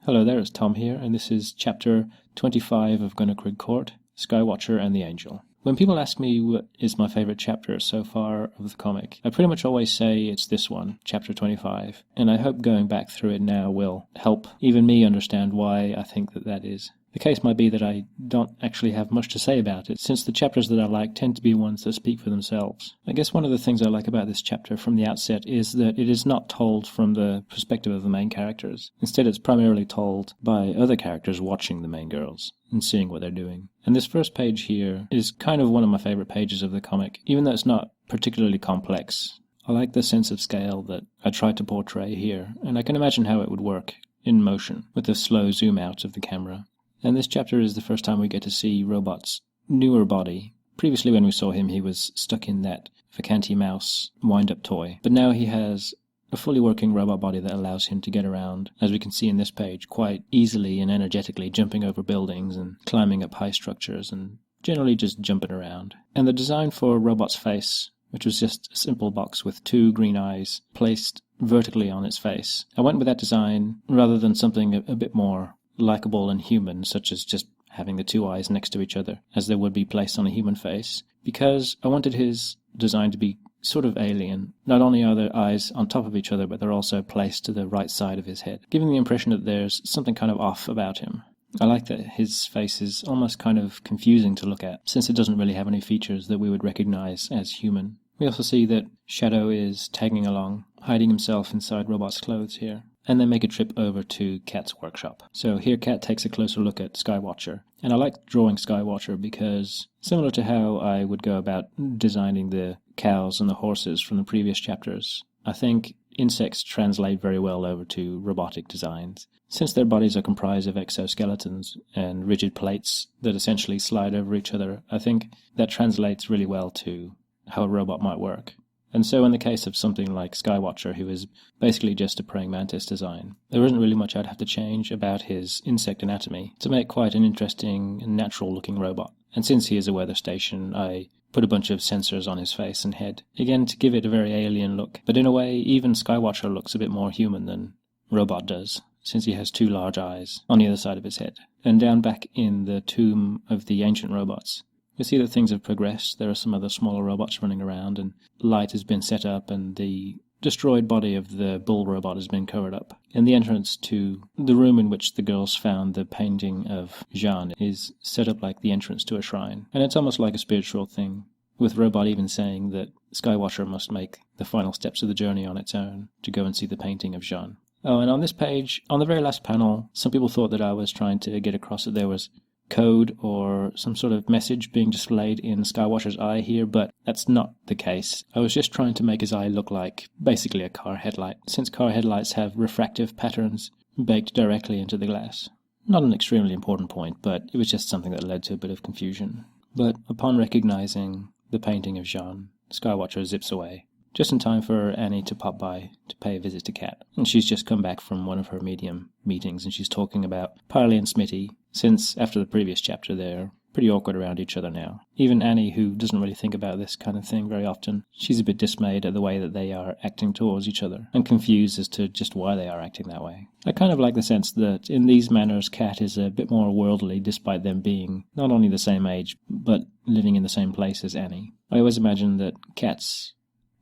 Hello there, it's Tom here, and this is chapter 25 of Gunnerkrigg Court, Skywatcher and the Angel. When people ask me what is my favourite chapter so far of the comic, I pretty much always say it's this one, chapter 25, and I hope going back through it now will help even me understand why I think that is. The case might be that I don't actually have much to say about it, since the chapters that I like tend to be ones that speak for themselves. I guess one of the things I like about this chapter from the outset is that it is not told from the perspective of the main characters. Instead, it's primarily told by other characters watching the main girls and seeing what they're doing. And this first page here is kind of one of my favourite pages of the comic, even though it's not particularly complex. I like the sense of scale that I tried to portray here, and I can imagine how it would work in motion with a slow zoom out of the camera. And this chapter is the first time we get to see Robot's newer body. Previously when we saw him, he was stuck in that Vacanti mouse wind-up toy. But now he has a fully working robot body that allows him to get around, as we can see in this page, quite easily and energetically, jumping over buildings and climbing up high structures and generally just jumping around. And the design for Robot's face, which was just a simple box with two green eyes placed vertically on its face. I went with that design rather than something a bit more likable and human, such as just having the two eyes next to each other, as they would be placed on a human face, because I wanted his design to be sort of alien. Not only are the eyes on top of each other, but they're also placed to the right side of his head, giving the impression that there's something kind of off about him. I like that his face is almost kind of confusing to look at, since it doesn't really have any features that we would recognize as human. We also see that Shadow is tagging along, hiding himself inside Robot's clothes here. And then make a trip over to Kat's workshop. So here Kat takes a closer look at Skywatcher. And I like drawing Skywatcher because, similar to how I would go about designing the cows and the horses from the previous chapters, I think insects translate very well over to robotic designs. Since their bodies are comprised of exoskeletons and rigid plates that essentially slide over each other, I think that translates really well to how a robot might work. And so in the case of something like Skywatcher, who is basically just a praying mantis design, there isn't really much I'd have to change about his insect anatomy to make quite an interesting and natural-looking robot. And since he is a weather station, I put a bunch of sensors on his face and head, again to give it a very alien look. But in a way, even Skywatcher looks a bit more human than Robot does, since he has two large eyes on the other side of his head. And down back in the tomb of the ancient robots, we see that things have progressed. There are some other smaller robots running around, and light has been set up, and the destroyed body of the bull robot has been covered up. And the entrance to the room in which the girls found the painting of Jeanne is set up like the entrance to a shrine. And it's almost like a spiritual thing, with Robot even saying that Skywatcher must make the final steps of the journey on its own to go and see the painting of Jeanne. Oh, and on this page, on the very last panel, some people thought that I was trying to get across that there was code or some sort of message being displayed in Skywatcher's eye here, but that's not the case. I was just trying to make his eye look like basically a car headlight, since car headlights have refractive patterns baked directly into the glass. Not an extremely important point, but it was just something that led to a bit of confusion. But upon recognizing the painting of Jeanne, Skywatcher zips away, just in time for Annie to pop by to pay a visit to Kat. And she's just come back from one of her medium meetings, and she's talking about Parley and Smitty, since after the previous chapter they're pretty awkward around each other now. Even Annie, who doesn't really think about this kind of thing very often, she's a bit dismayed at the way that they are acting towards each other, and confused as to just why they are acting that way. I kind of like the sense that in these manners Kat is a bit more worldly, despite them being not only the same age, but living in the same place as Annie. I always imagine that Kat's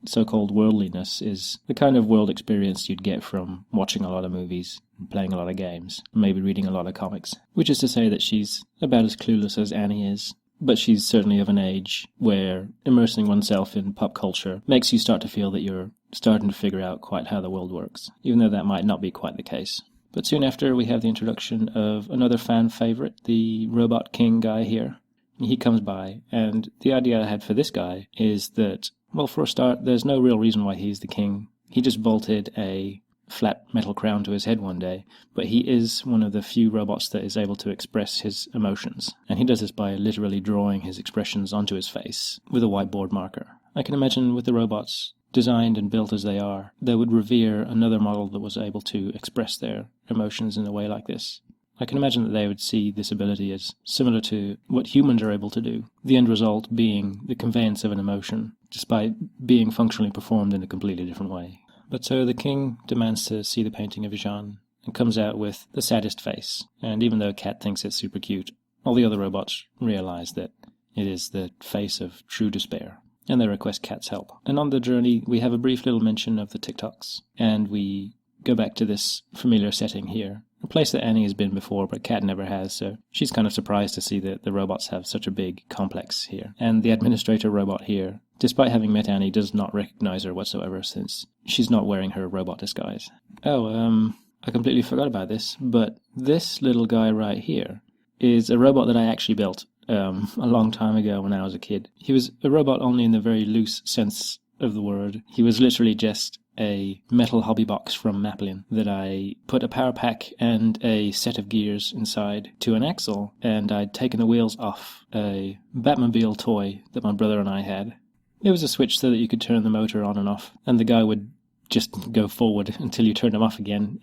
so-called worldliness is the kind of world experience you'd get from watching a lot of movies, playing a lot of games, maybe reading a lot of comics. Which is to say that she's about as clueless as Annie is, but she's certainly of an age where immersing oneself in pop culture makes you start to feel that you're starting to figure out quite how the world works, even though that might not be quite the case. But soon after, we have the introduction of another fan favourite, the Robot King guy here. He comes by, and the idea I had for this guy is that, well, for a start, there's no real reason why he's the king. He just bolted a flat metal crown to his head one day, but he is one of the few robots that is able to express his emotions, and he does this by literally drawing his expressions onto his face with a whiteboard marker. I can imagine with the robots, designed and built as they are, they would revere another model that was able to express their emotions in a way like this. I can imagine that they would see this ability as similar to what humans are able to do, the end result being the conveyance of an emotion, despite being functionally performed in a completely different way. But so the king demands to see the painting of Jeanne, and comes out with the saddest face. And even though Kat thinks it's super cute, all the other robots realize that it is the face of true despair, and they request Kat's help. And on the journey, we have a brief little mention of the TikToks, and we go back to this familiar setting here, a place that Annie has been before, but Kat never has, so she's kind of surprised to see that the robots have such a big complex here. And the administrator robot here, despite having met Annie, does not recognize her whatsoever, since she's not wearing her robot disguise. Oh, I completely forgot about this, but this little guy right here is a robot that I actually built a long time ago when I was a kid. He was a robot only in the very loose sense of the word. He was literally just a metal hobby box from Maplin that I put a power pack and a set of gears inside to an axle, and I'd taken the wheels off a Batmobile toy that my brother and I had. It was a switch so that you could turn the motor on and off, and the guy would just go forward until you turned him off again.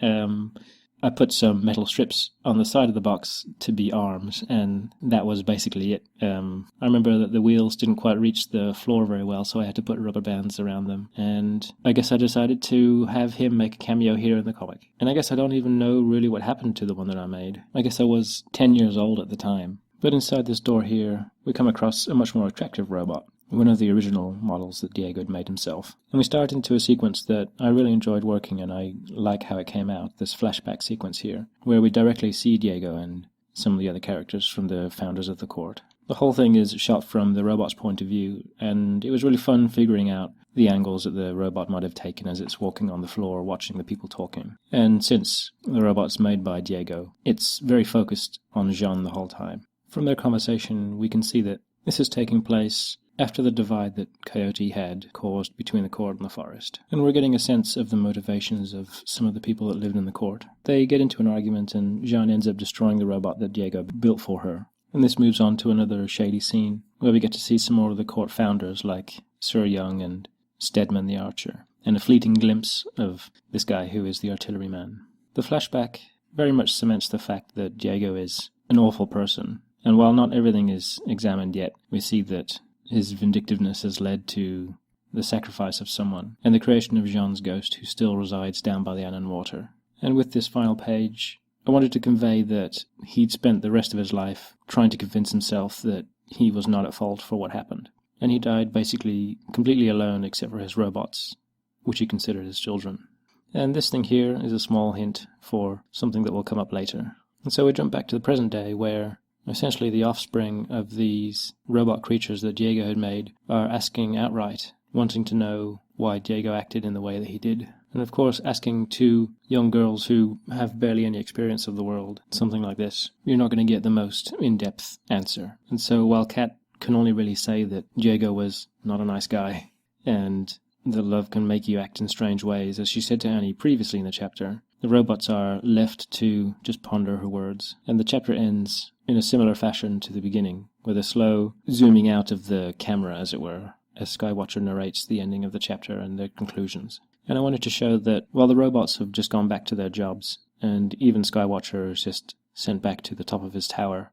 I put some metal strips on the side of the box to be arms, and that was basically it. I remember that the wheels didn't quite reach the floor very well, so I had to put rubber bands around them, and I guess I decided to have him make a cameo here in the comic. And I guess I don't even know really what happened to the one that I made. I guess I was 10 years old at the time. But inside this door here, we come across a much more attractive robot, one of the original models that Diego had made himself. And we start into a sequence that I really enjoyed working, and I like how it came out, this flashback sequence here, where we directly see Diego and some of the other characters from the founders of the court. The whole thing is shot from the robot's point of view, and it was really fun figuring out the angles that the robot might have taken as it's walking on the floor watching the people talking. And since the robot's made by Diego, it's very focused on Jean the whole time. From their conversation, we can see that this is taking place after the divide that Coyote had caused between the court and the forest. And we're getting a sense of the motivations of some of the people that lived in the court. They get into an argument, and Jean ends up destroying the robot that Diego built for her. And this moves on to another shady scene, where we get to see some more of the court founders, like Sir Young and Stedman the archer, and a fleeting glimpse of this guy who is the artilleryman. The flashback very much cements the fact that Diego is an awful person, and while not everything is examined yet, we see that his vindictiveness has led to the sacrifice of someone, and the creation of Jean's ghost, who still resides down by the Annan Water. And with this final page, I wanted to convey that he'd spent the rest of his life trying to convince himself that he was not at fault for what happened. And he died basically completely alone except for his robots, which he considered his children. And this thing here is a small hint for something that will come up later. And so we jump back to the present day, where essentially the offspring of these robot creatures that Diego had made are asking outright, wanting to know why Diego acted in the way that he did. And of course, asking two young girls who have barely any experience of the world something like this, you're not going to get the most in-depth answer. And so while Kat can only really say that Diego was not a nice guy, and that love can make you act in strange ways, as she said to Annie previously in the chapter, the robots are left to just ponder her words. And the chapter ends in a similar fashion to the beginning, with a slow zooming out of the camera, as it were, as Skywatcher narrates the ending of the chapter and their conclusions. And I wanted to show that while the robots have just gone back to their jobs, and even Skywatcher is just sent back to the top of his tower,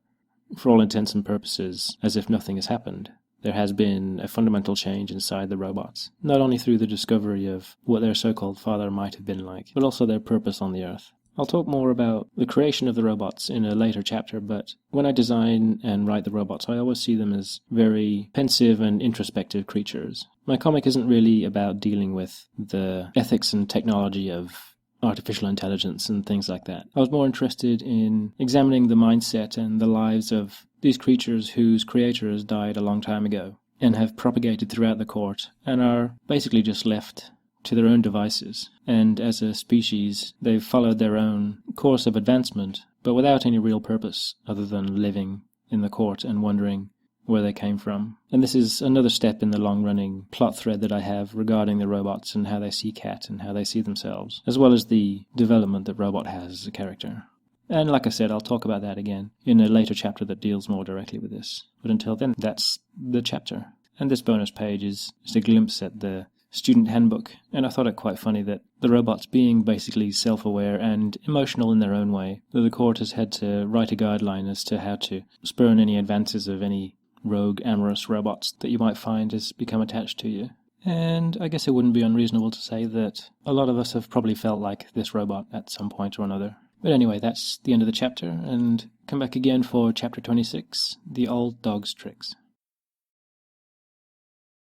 for all intents and purposes, as if nothing has happened, there has been a fundamental change inside the robots, not only through the discovery of what their so-called father might have been like, but also their purpose on the Earth. I'll talk more about the creation of the robots in a later chapter, but when I design and write the robots, I always see them as very pensive and introspective creatures. My comic isn't really about dealing with the ethics and technology of artificial intelligence and things like that. I was more interested in examining the mindset and the lives of these creatures whose creators died a long time ago and have propagated throughout the court and are basically just left to their own devices. And as a species, they've followed their own course of advancement, but without any real purpose other than living in the court and wondering where they came from. And this is another step in the long-running plot thread that I have regarding the robots and how they see Kat and how they see themselves, as well as the development that Robot has as a character. And like I said, I'll talk about that again in a later chapter that deals more directly with this. But until then, that's the chapter. And this bonus page is just a glimpse at the student handbook, and I thought it quite funny that the robots, being basically self-aware and emotional in their own way, that the court has had to write a guideline as to how to spurn any advances of any rogue, amorous robots that you might find has become attached to you. And I guess it wouldn't be unreasonable to say that a lot of us have probably felt like this robot at some point or another. But anyway, that's the end of the chapter, and come back again for chapter 26, The Old Dog's Tricks.